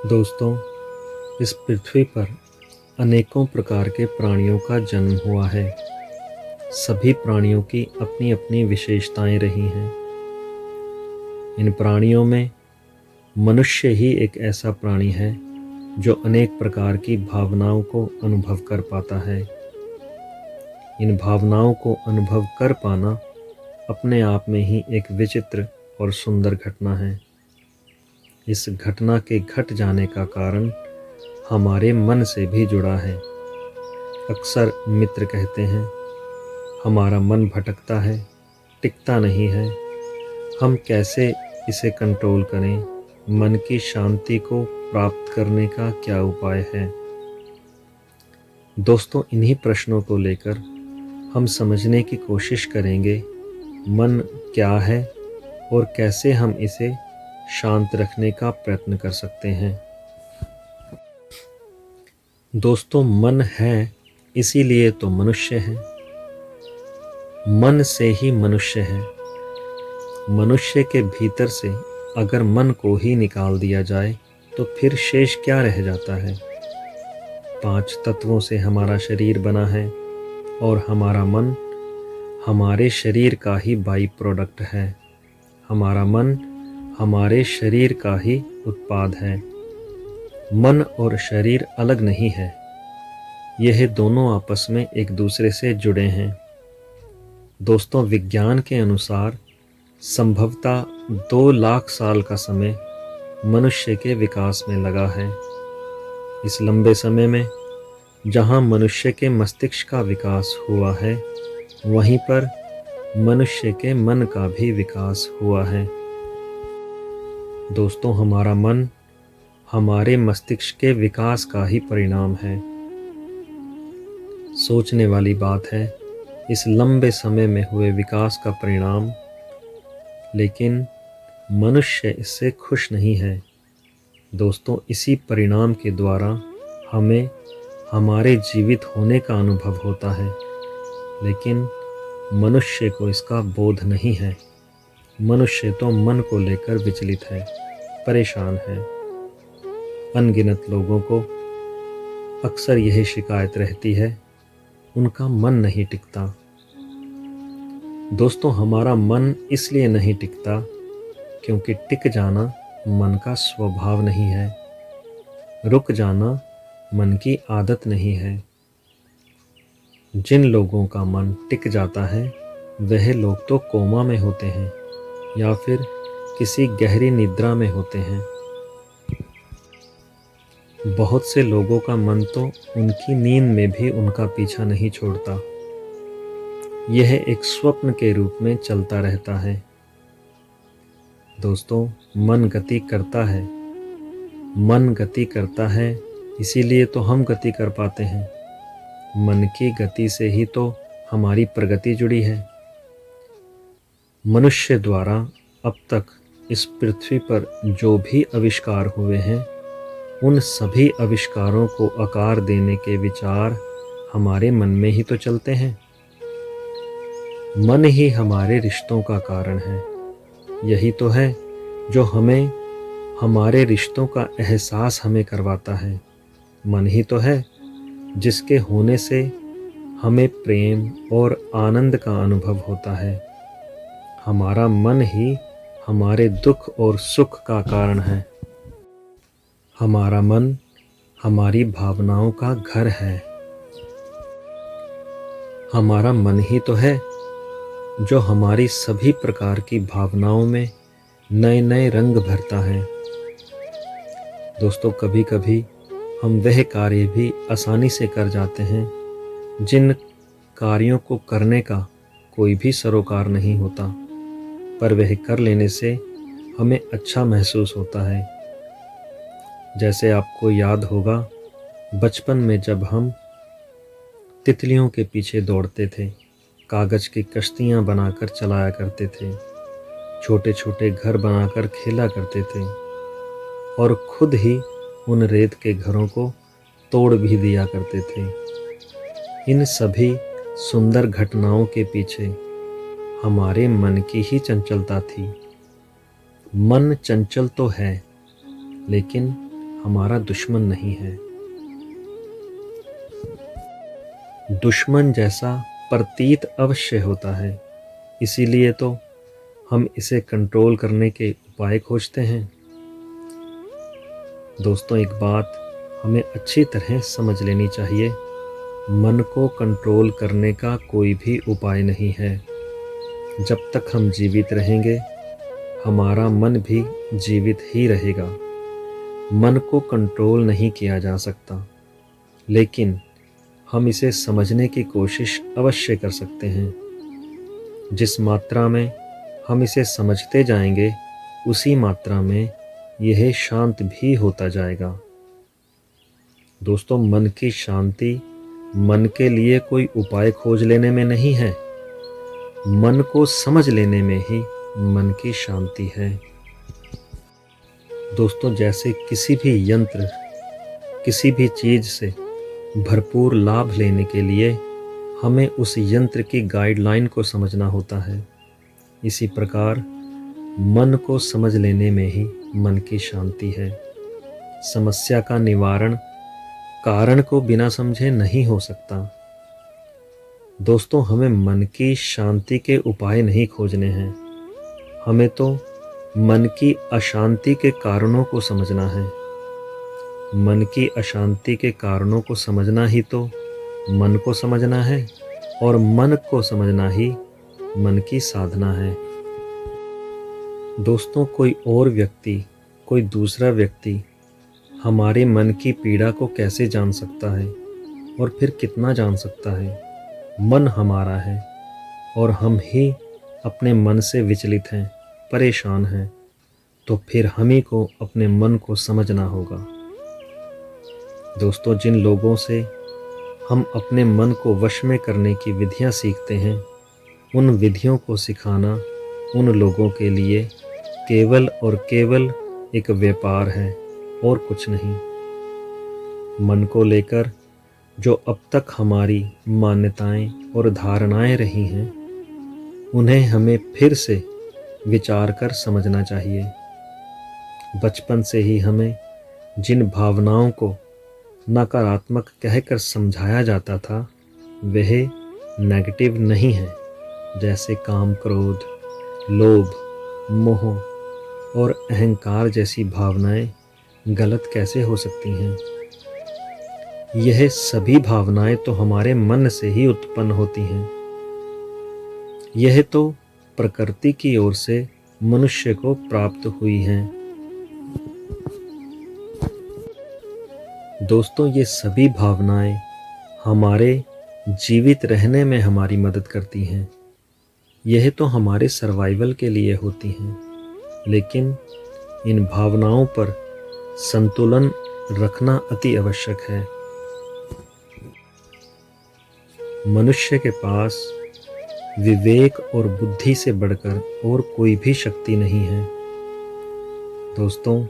दोस्तों, इस पृथ्वी पर अनेकों प्रकार के प्राणियों का जन्म हुआ है। सभी प्राणियों की अपनी अपनी विशेषताएं रही हैं। इन प्राणियों में मनुष्य ही एक ऐसा प्राणी है जो अनेक प्रकार की भावनाओं को अनुभव कर पाता है। इन भावनाओं को अनुभव कर पाना अपने आप में ही एक विचित्र और सुंदर घटना है। इस घटना के घट जाने का कारण हमारे मन से भी जुड़ा है। अक्सर मित्र कहते हैं, हमारा मन भटकता है, टिकता नहीं है। हम कैसे इसे कंट्रोल करें? मन की शांति को प्राप्त करने का क्या उपाय है? दोस्तों, इन्हीं प्रश्नों को लेकर हम समझने की कोशिश करेंगे मन क्या है और कैसे हम इसे शांत रखने का प्रयत्न कर सकते हैं। दोस्तों, मन है इसीलिए तो मनुष्य है। मन से ही मनुष्य है। मनुष्य के भीतर से अगर मन को ही निकाल दिया जाए तो फिर शेष क्या रह जाता है? 5 तत्वों से हमारा शरीर बना है और हमारा मन हमारे शरीर का ही बाई प्रोडक्ट है। हमारा मन हमारे शरीर का ही उत्पाद है। मन और शरीर अलग नहीं है। यह दोनों आपस में एक दूसरे से जुड़े हैं। दोस्तों, विज्ञान के अनुसार संभवतः 2 लाख साल का समय मनुष्य के विकास में लगा है। इस लंबे समय में जहाँ मनुष्य के मस्तिष्क का विकास हुआ है, वहीं पर मनुष्य के मन का भी विकास हुआ है। दोस्तों, हमारा मन हमारे मस्तिष्क के विकास का ही परिणाम है। सोचने वाली बात है, इस लंबे समय में हुए विकास का परिणाम, लेकिन मनुष्य इससे खुश नहीं है। दोस्तों, इसी परिणाम के द्वारा हमें हमारे जीवित होने का अनुभव होता है, लेकिन मनुष्य को इसका बोध नहीं है। मनुष्य तो मन को लेकर विचलित है, परेशान है। अनगिनत लोगों को अक्सर यही शिकायत रहती है, उनका मन नहीं टिकता। दोस्तों, हमारा मन इसलिए नहीं टिकता क्योंकि टिक जाना मन का स्वभाव नहीं है। रुक जाना मन की आदत नहीं है। जिन लोगों का मन टिक जाता है, वह लोग तो कोमा में होते हैं या फिर किसी गहरी निद्रा में होते हैं। बहुत से लोगों का मन तो उनकी नींद में भी उनका पीछा नहीं छोड़ता। यह एक स्वप्न के रूप में चलता रहता है। दोस्तों, मन गति करता है। मन गति करता है, इसीलिए तो हम गति कर पाते हैं। मन की गति से ही तो हमारी प्रगति जुड़ी है। मनुष्य द्वारा अब तक इस पृथ्वी पर जो भी आविष्कार हुए हैं, उन सभी आविष्कारों को आकार देने के विचार हमारे मन में ही तो चलते हैं। मन ही हमारे रिश्तों का कारण है। यही तो है जो हमें हमारे रिश्तों का एहसास हमें करवाता है। मन ही तो है जिसके होने से हमें प्रेम और आनंद का अनुभव होता है। हमारा मन ही हमारे दुख और सुख का कारण है। हमारा मन हमारी भावनाओं का घर है। हमारा मन ही तो है जो हमारी सभी प्रकार की भावनाओं में नए नए रंग भरता है। दोस्तों, कभी कभी हम वह कार्य भी आसानी से कर जाते हैं जिन कार्यों को करने का कोई भी सरोकार नहीं होता, पर वह कर लेने से हमें अच्छा महसूस होता है। जैसे आपको याद होगा, बचपन में जब हम तितलियों के पीछे दौड़ते थे, कागज़ की कश्तियाँ बनाकर चलाया करते थे, छोटे छोटे घर बनाकर खेला करते थे और खुद ही उन रेत के घरों को तोड़ भी दिया करते थे। इन सभी सुंदर घटनाओं के पीछे हमारे मन की ही चंचलता थी। मन चंचल तो है, लेकिन हमारा दुश्मन नहीं है। दुश्मन जैसा प्रतीत अवश्य होता है, इसीलिए तो हम इसे कंट्रोल करने के उपाय खोजते हैं। दोस्तों, एक बात हमें अच्छी तरह समझ लेनी चाहिए, मन को कंट्रोल करने का कोई भी उपाय नहीं है। जब तक हम जीवित रहेंगे, हमारा मन भी जीवित ही रहेगा। मन को कंट्रोल नहीं किया जा सकता, लेकिन हम इसे समझने की कोशिश अवश्य कर सकते हैं। जिस मात्रा में हम इसे समझते जाएंगे, उसी मात्रा में यह शांत भी होता जाएगा। दोस्तों, मन की शांति मन के लिए कोई उपाय खोज लेने में नहीं है, मन को समझ लेने में ही मन की शांति है। दोस्तों, जैसे किसी भी यंत्र, किसी भी चीज़ से भरपूर लाभ लेने के लिए हमें उस यंत्र की गाइडलाइन को समझना होता है, इसी प्रकार मन को समझ लेने में ही मन की शांति है। समस्या का निवारण कारण को बिना समझे नहीं हो सकता। दोस्तों, हमें मन की शांति के उपाय नहीं खोजने हैं, हमें तो मन की अशांति के कारणों को समझना है। मन की अशांति के कारणों को समझना ही तो मन को समझना है, और मन को समझना ही मन की साधना है। दोस्तों, कोई और व्यक्ति, कोई दूसरा व्यक्ति हमारे मन की पीड़ा को कैसे जान सकता है, और फिर कितना जान सकता है? मन हमारा है और हम ही अपने मन से विचलित हैं, परेशान हैं, तो फिर हम ही को अपने मन को समझना होगा। दोस्तों, जिन लोगों से हम अपने मन को वश में करने की विधियां सीखते हैं, उन विधियों को सिखाना उन लोगों के लिए केवल और केवल एक व्यापार है और कुछ नहीं। मन को लेकर जो अब तक हमारी मान्यताएं और धारणाएं रही हैं, उन्हें हमें फिर से विचार कर समझना चाहिए। बचपन से ही हमें जिन भावनाओं को नकारात्मक कहकर समझाया जाता था, वह नेगेटिव नहीं है। जैसे काम, क्रोध, लोभ, मोह और अहंकार जैसी भावनाएं गलत कैसे हो सकती हैं? यह सभी भावनाएं तो हमारे मन से ही उत्पन्न होती हैं। यह तो प्रकृति की ओर से मनुष्य को प्राप्त हुई हैं। दोस्तों, ये सभी भावनाएं हमारे जीवित रहने में हमारी मदद करती हैं। यह तो हमारे सर्वाइवल के लिए होती हैं, लेकिन इन भावनाओं पर संतुलन रखना अति आवश्यक है। मनुष्य के पास विवेक और बुद्धि से बढ़कर और कोई भी शक्ति नहीं है। दोस्तों,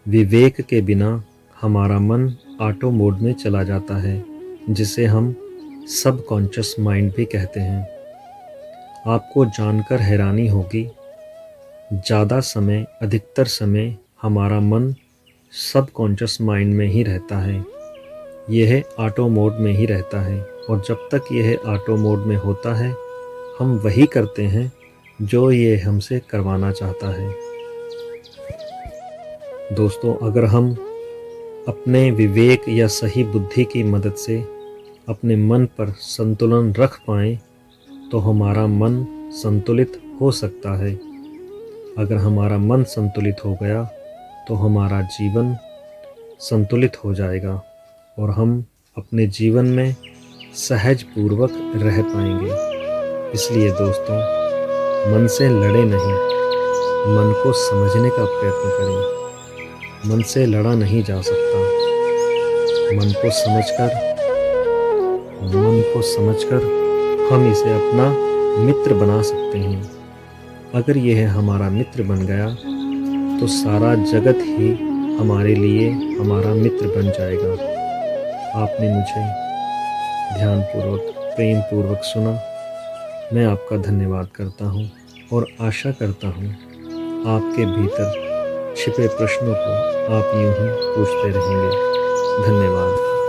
विवेक के बिना हमारा मन ऑटो मोड में चला जाता है, जिसे हम सबकॉन्शियस माइंड भी कहते हैं। आपको जानकर हैरानी होगी, ज़्यादा समय, अधिकतर समय हमारा मन सबकॉन्शियस माइंड में ही रहता है। यह ऑटो मोड में ही रहता है, और जब तक यह ऑटो मोड में होता है, हम वही करते हैं जो ये हमसे करवाना चाहता है। दोस्तों, अगर हम अपने विवेक या सही बुद्धि की मदद से अपने मन पर संतुलन रख पाएं, तो हमारा मन संतुलित हो सकता है। अगर हमारा मन संतुलित हो गया, तो हमारा जीवन संतुलित हो जाएगा और हम अपने जीवन में सहज पूर्वक रह पाएंगे। इसलिए दोस्तों, मन से लड़े नहीं, मन को समझने का प्रयत्न करें। मन से लड़ा नहीं जा सकता। मन को समझकर हम इसे अपना मित्र बना सकते हैं। अगर यह हमारा मित्र बन गया, तो सारा जगत ही हमारे लिए हमारा मित्र बन जाएगा। आपने मुझे ध्यानपूर्वक, प्रेम पूर्वक सुना। मैं आपका धन्यवाद करता हूँ और आशा करता हूँ आपके भीतर छिपे प्रश्नों को आप यूं ही पूछते रहेंगे। धन्यवाद।